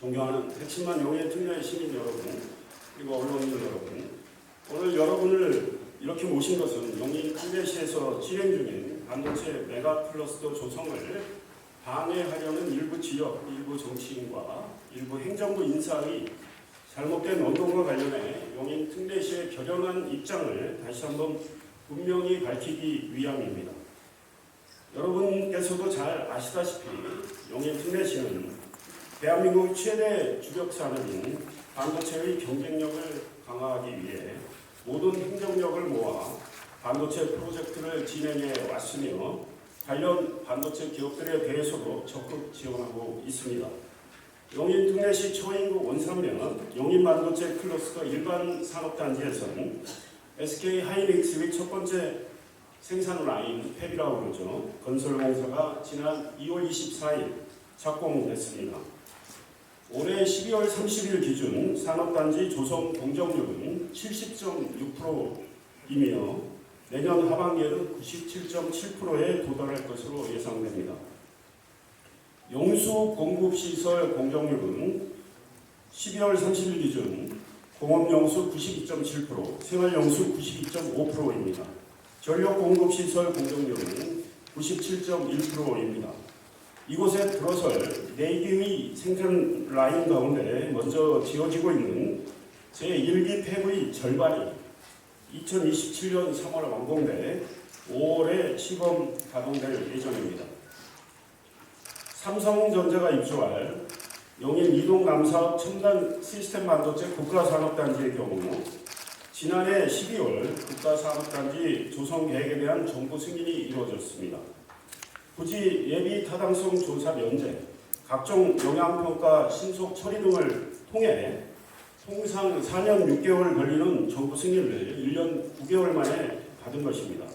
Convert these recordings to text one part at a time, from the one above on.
존경하는 핵심만 용의 특례 시민 여러분, 그리고 언론인 여러분, 오늘 여러분을 이렇게 모신 것은 용인 특례시에서 진행 중인 반도체 메가 클러스터 조성을 방해하려는 일부 지역, 일부 정치인과 일부 행정부 인사의 잘못된 언동과 관련해 용인 특례시의 결연한 입장을 다시 한번 분명히 밝히기 위함입니다. 여러분께서도 잘 아시다시피 용인 특례시는 대한민국 최대 주력 산업인 반도체의 경쟁력을 강화하기 위해 모든 행정력을 모아 반도체 프로젝트를 진행해 왔으며 관련 반도체 기업들에 대해서도 적극 지원하고 있습니다. 용인 특례시 초인구 원산면 용인 반도체 클러스터 일반 산업단지에서는 SK 하이닉스의 첫 번째 생산 라인 팹이라고 그러죠. 건설 공사가 지난 2월 24일 착공됐습니다. 올해 12월 30일 기준 산업단지 조성 공정률은 70.6%이며 내년 하반기에는 97.7%에 도달할 것으로 예상됩니다. 용수 공급시설 공정률은 12월 30일 기준 공업용수 92.7%, 생활용수 92.5%입니다. 전력 공급시설 공정률은 97.1%입니다. 이곳에 들어설 4개의 생산 라인 가운데 먼저 지어지고 있는 제1기 팹의 절반이 2027년 3월 완공돼 5월에 시범 가동될 예정입니다. 삼성전자가 입주할 용인 이동감사업 첨단 시스템 반도체 국가산업단지의 경우 지난해 12월 국가산업단지 조성 계획에 대한 정부 승인이 이루어졌습니다. 부지 예비 타당성 조사 면제, 각종 영향평가 신속 처리 등을 통해 통상 4년 6개월 걸리는 정부 승인을 1년 9개월 만에 받은 것입니다.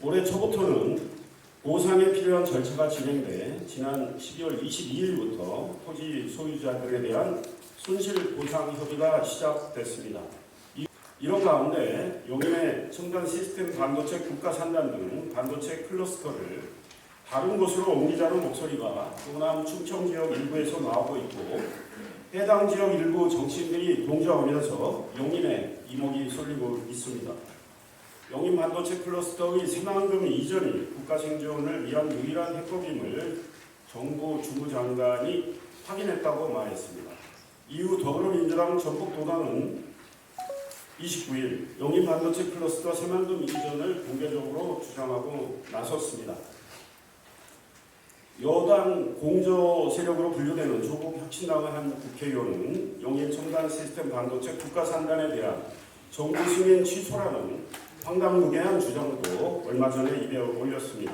올해 초부터는 보상에 필요한 절차가 진행돼 지난 12월 22일부터 토지 소유자들에 대한 손실 보상 협의가 시작됐습니다. 이런 가운데 용인의 첨단 시스템 반도체 국가산단 등 반도체 클러스터를 다른 곳으로 옮기자는 목소리가 호남 충청 지역 일부에서 나오고 있고 해당 지역 일부 정치인들이 동조하면서 용인에 이목이 쏠리고 있습니다. 용인 반도체 클러스터의 새만금 이전이 국가 생존을 위한 유일한 해법임을 정부 주무장관이 확인했다고 말했습니다. 이후 더불어민주당 전북도당은 29일 용인 반도체 클러스터 새만금 이전을 공개적으로 주장하고 나섰습니다. 여당 공조 세력으로 분류되는 조국 혁신당의 한 국회의원은 용인 첨단 시스템 반도체 국가산단에 대한 정부 승인 취소라는 황당무계한 주장도 얼마 전에 입에 올렸습니다.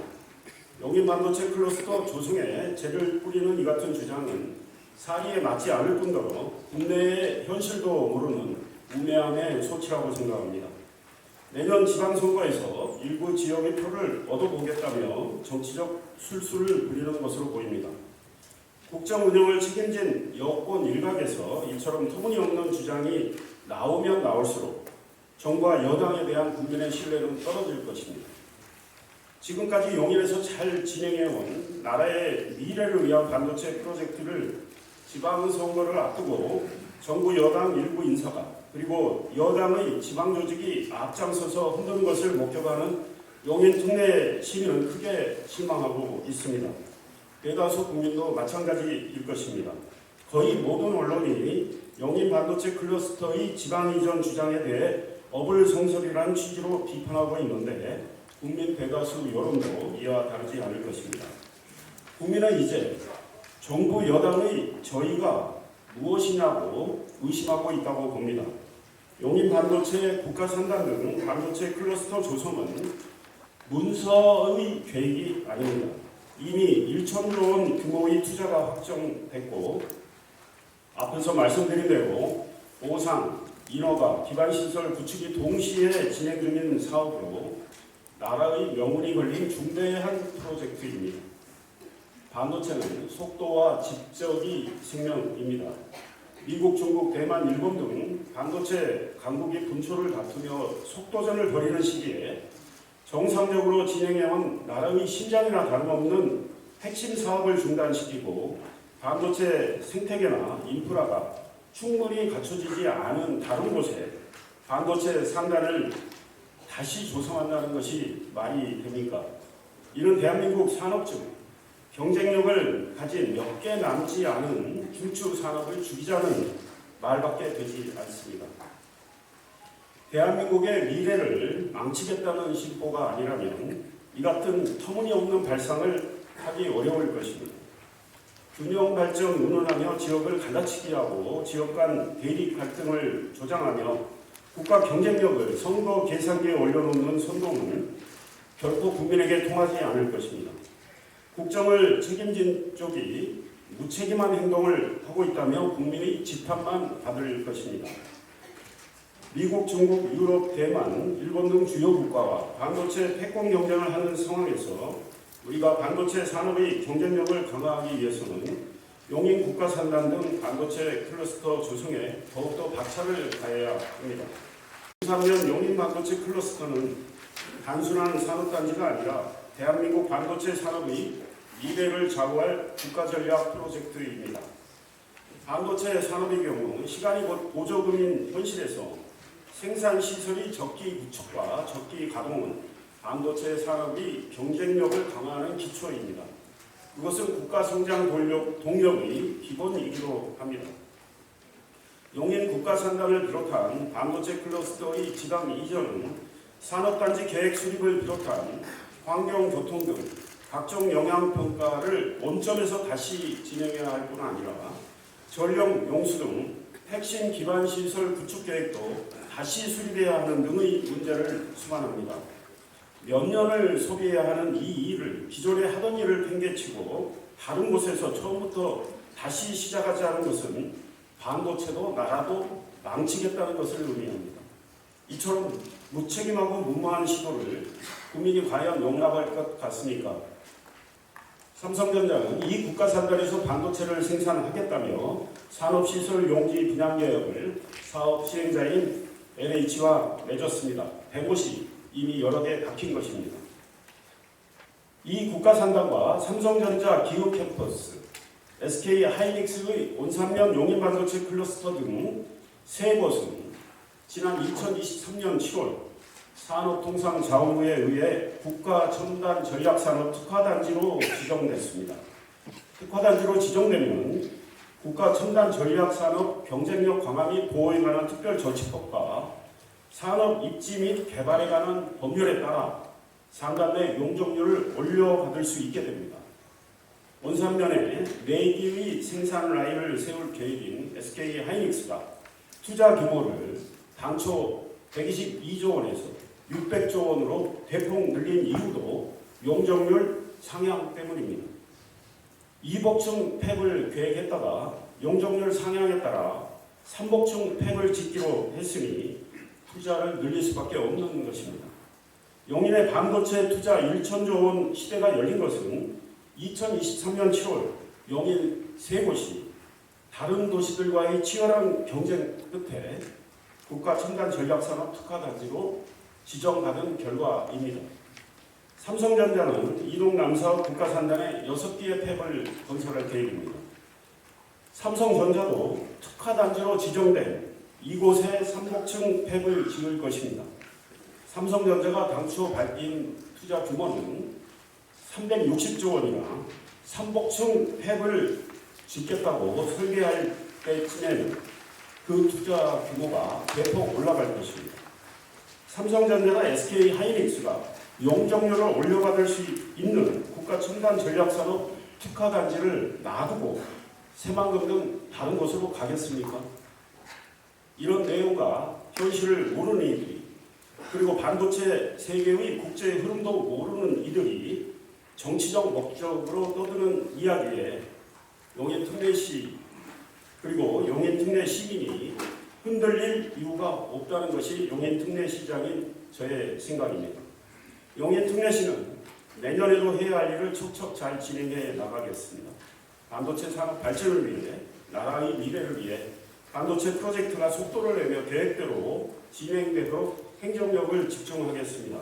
용인 반도체 클러스터 조성에 재를 뿌리는 이 같은 주장은 사리에 맞지 않을 뿐더러 국내의 현실도 모르는 우매함의 소치라고 생각합니다. 내년 지방선거에서 일부 지역의 표를 얻어보겠다며 정치적 술수를 부리는 것으로 보입니다. 국정 운영을 책임진 여권 일각에서 이처럼 터무니없는 주장이 나오면 나올수록 정부와 여당에 대한 국민의 신뢰는 떨어질 것입니다. 지금까지 용인에서 잘 진행해온 나라의 미래를 위한 반도체 프로젝트를 지방선거를 앞두고 정부 여당 일부 인사가 그리고 여당의 지방조직이 앞장서서 흔드는 것을 목격하는 용인 특례 시민은 크게 실망하고 있습니다. 대다수 국민도 마찬가지일 것입니다. 거의 모든 언론이 용인 반도체 클러스터의 지방 이전 주장에 대해 어불성설이라는 취지로 비판하고 있는데 국민 대다수 여론도 이와 다르지 않을 것입니다. 국민은 이제 정부 여당의 저희가 무엇이냐고 의심하고 있다고 봅니다. 용인 반도체 국가산단 등 반도체 클러스터 조성은 문서의 계획이 아닙니다. 이미 1천조 원 규모의 투자가 확정됐고 앞에서 말씀드린 대로 보상, 인허가, 기반시설 구축이 동시에 진행 중인 사업으로 나라의 명운이 걸린 중대한 프로젝트입니다. 반도체는 속도와 집적이 생명입니다. 미국, 중국, 대만, 일본 등 반도체 강국이 분초를 다투며 속도전을 벌이는 시기에 정상적으로 진행해온 나라의 심장이나 다름없는 핵심 사업을 중단시키고 반도체 생태계나 인프라가 충분히 갖춰지지 않은 다른 곳에 반도체 산단을 다시 조성한다는 것이 말이 됩니까? 이는 대한민국 산업 중 경쟁력을 가진 몇 개 남지 않은 중추 산업을 죽이자는 말밖에 되지 않습니다. 대한민국의 미래를 망치겠다는 심보가 아니라면 이 같은 터무니없는 발상을 하기 어려울 것입니다. 균형 발전 운운하며 지역을 갈라치기 하고 지역 간 대립 갈등을 조장하며 국가 경쟁력을 선거 계산기에 올려놓는 선동은 결코 국민에게 통하지 않을 것입니다. 국정을 책임진 쪽이 무책임한 행동을 하고 있다며 국민의 지탄만 받을 것입니다. 미국, 중국, 유럽, 대만, 일본 등 주요 국가와 반도체 패권 경쟁을 하는 상황에서 우리가 반도체 산업의 경쟁력을 강화하기 위해서는 용인 국가산단 등 반도체 클러스터 조성에 더욱더 박차를 가해야 합니다. 2003년 용인 반도체 클러스터는 단순한 산업단지가 아니라 대한민국 반도체 산업의 미래를 좌우할 국가전략 프로젝트입니다. 반도체 산업의 경우 시간이 곧 보조금인 현실에서 생산시설의 적기 구축과 적기 가동은 반도체 산업의 경쟁력을 강화하는 기초입니다. 이것은 국가성장 동력의 기본이기도 합니다. 용인 국가산단을 비롯한 반도체 클러스터의 지방 이전은 산업단지 계획 수립을 비롯한 환경, 교통 등 각종 영향평가를 원점에서 다시 진행해야 할 뿐 아니라 전력, 용수 등 핵심 기반 시설 구축 계획도 다시 수립해야 하는 등의 문제를 수반합니다. 몇 년을 소비해야 하는 이 일을 기존에 하던 일을 팽개치고 다른 곳에서 처음부터 다시 시작하지 않은 것은 반도체도 나라도 망치겠다는 것을 의미합니다. 이처럼 무책임하고 무모한 시도를 국민이 과연 용납할 것 같습니까? 삼성전자는 이 국가산단에서 반도체를 생산하겠다며 산업시설 용지 분양 계약을 사업 시행자인 LH와 맺었습니다. 150이 이미 여러 개 박힌 것입니다. 이 국가산단과 삼성전자 기업캠퍼스, SK하이닉스의 온산면 용인반도체 클러스터 등 세 곳은 지난 2023년 7월 산업통상자원부에 의해 국가첨단전략산업 특화단지로 지정됐습니다. 특화단지로 지정되면 국가첨단전략산업 경쟁력 강화 및 보호에 관한 특별조치법과 산업 입지 및 개발에 관한 법률에 따라 산단 내 용적률을 올려받을 수 있게 됩니다. 온산면에 4개의 생산 라인을 세울 계획인 SK하이닉스가 투자 규모를 당초 122조 원에서 600조 원으로 대폭 늘린 이유도 용적률 상향 때문입니다. 이복층 팹을 계획했다가 용적률 상향에 따라 삼복층 팹을 짓기로 했으니 투자를 늘릴 수밖에 없는 것입니다. 용인의 반도체 투자 1천조 원 시대가 열린 것은 2023년 7월 용인 세 곳이 다른 도시들과의 치열한 경쟁 끝에 국가첨단전략산업 특화단지로 지정받은 결과입니다. 삼성전자는 이동 남사업 국가산단에 6개의 팹을 건설할 계획입니다. 삼성전자도 특화단지로 지정된 이곳에 삼복층 팹을 지을 것입니다. 삼성전자가 당초 밝힌 투자 규모는 360조 원이나 삼복층 팹을 짓겠다고 설계할 때쯤에는 그 투자 규모가 대폭 올라갈 것입니다. 삼성전자나 SK하이닉스가 용적률을 올려받을 수 있는 국가첨단전략산업 특화단지를 놔두고 새만금 등 다른 곳으로 가겠습니까? 이런 내용과 현실을 모르는 이들이, 그리고 반도체 세계의 국제 흐름도 모르는 이들이 정치적 목적으로 떠드는 이야기에 용인 특례시 그리고 용인 특례 시민이 흔들릴 이유가 없다는 것이 용인 특례시장인 저의 생각입니다. 용인 특례시는 내년에도 해야 할 일을 척척 잘 진행해 나가겠습니다. 반도체 산업 발전을 위해, 나라의 미래를 위해 반도체 프로젝트가 속도를 내며 계획대로 진행되도록 행정력을 집중하겠습니다.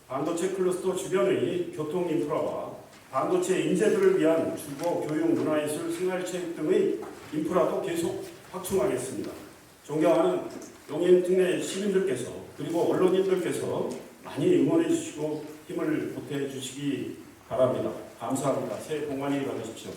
반도체 클러스터 주변의 교통 인프라와 반도체 인재들을 위한 주거, 교육, 문화예술, 생활체육 등의 인프라도 계속 확충하겠습니다. 존경하는 용인 특내 시민들께서 그리고 언론인들께서 많이 응원해 주시고 힘을 보태 주시기 바랍니다. 감사합니다. 새해 복 많이 받으십시오.